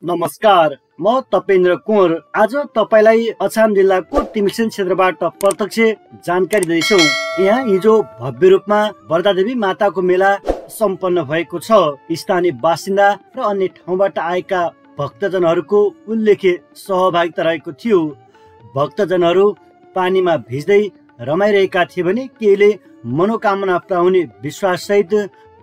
नमस्कार, म तपेन्द्र कुँवर। आज तपाईलाई अछाम जिल्लाको तिमिलसेन क्षेत्रबाट प्रत्यक्ष जानकारी दिँदैछौ। यहाँ हिजो भव्य रूपमा वरदादेवी माताको मेला सम्पन्न भएको छ। स्थानीय बासिन्दा र अन्य ठाउँबाट आएका भक्तजनहरूको उल्लेख्य सहभागिता रहेको थियो। भक्तजनहरू पानीमा भिज्दै रमाइरहेका थिए भने केहीले मनोकामना पाउने विश्वाससहित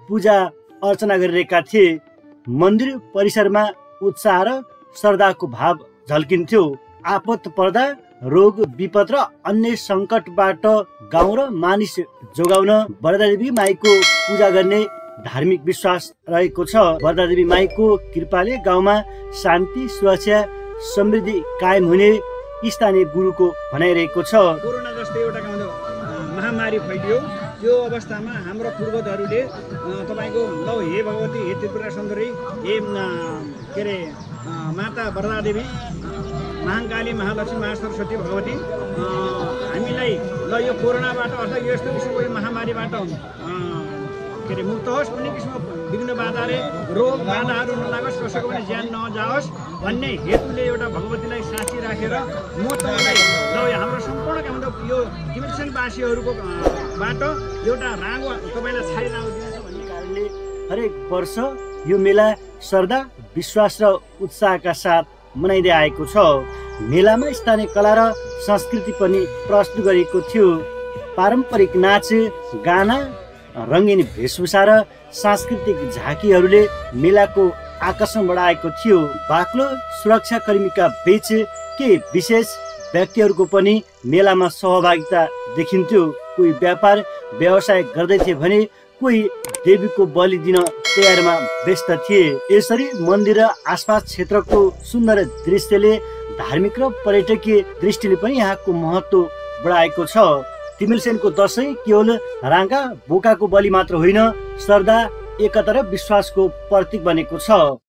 पूजा अर्चना गरिरहेका थिए। मन्दिर परिसरमा उत्साह र श्रद्धाको भाव झल्किन्थ्यो। आपत पर्दा रोग विपद र अन्य सङ्कटबाट गाउँ र मानिस जोगाउन वरदादेवी माईको पूजा गर्ने धार्मिक विश्वास रहेको छ। वरदादेवी माईको कृपाले गाउँमा शान्ति, सुरक्षा, समृद्धि कायम हुने स्थानीय गुरुको भनाइरहेको छ। कोरोना जस्तै एउटा महामारी फैलियो। यो अवस्थामा हाम्रो पूर्वजहरूले तपाईको लौ हे भगवती, हे त्रिपुरा सुन्दरी, हे के अरे माता वरदादेवी, महाकाली, महालक्ष्मी, महासरस्वती भगवती, हामीलाई ल यो कोरोनाबाट अथवा यस्तो किसिमको यो महामारीबाट के अरे मुक्त होस्, कुनै किसिमको विघ्न बाधाले रोग बाधाहरू नलागोस्, कसैको पनि ज्यान नजाओस् भन्ने हेतुले एउटा भगवतीलाई साक्षी राखेर म तपाईँलाई ल हाम्रो सम्पूर्ण हाम्रो यो तिमिलसेनवासीहरूको बाट एउटा रागो तपाईँलाई छाइ रागो दिन्छ भन्ने कारणले हरेक वर्ष यो मेला श्रद्धा, विश्वास र उत्साहका साथ मनाइँदै आएको छ। मेलामा स्थानीय कला र संस्कृति पनि प्रस्तुत गरिएको थियो। पारम्परिक नाच, गाना, रङ्गीन वेशभूषा र सांस्कृतिक झाँकीहरूले मेलाको आकर्षण बढाएको थियो। बाक्लो सुरक्षाकर्मीका बीच केही विशेष व्यक्तिहरूको पनि मेलामा सहभागिता देखिन्थ्यो। कोही व्यापार व्यवसाय गर्दै थिए भने कोही देवीको बलि दिन तयारीमा व्यस्त थिए। यसरी मन्दिर र आसपास क्षेत्रको सुन्दर दृश्यले धार्मिक र पर्यटकीय दृष्टिले पनि यहाँको महत्त्व बढाएको छ। तिमिलसेनको दशैं केवल राँगा बोकाको बलि मात्र होइन, श्रद्धा, एकता र विश्वासको प्रतीक बनेको छ।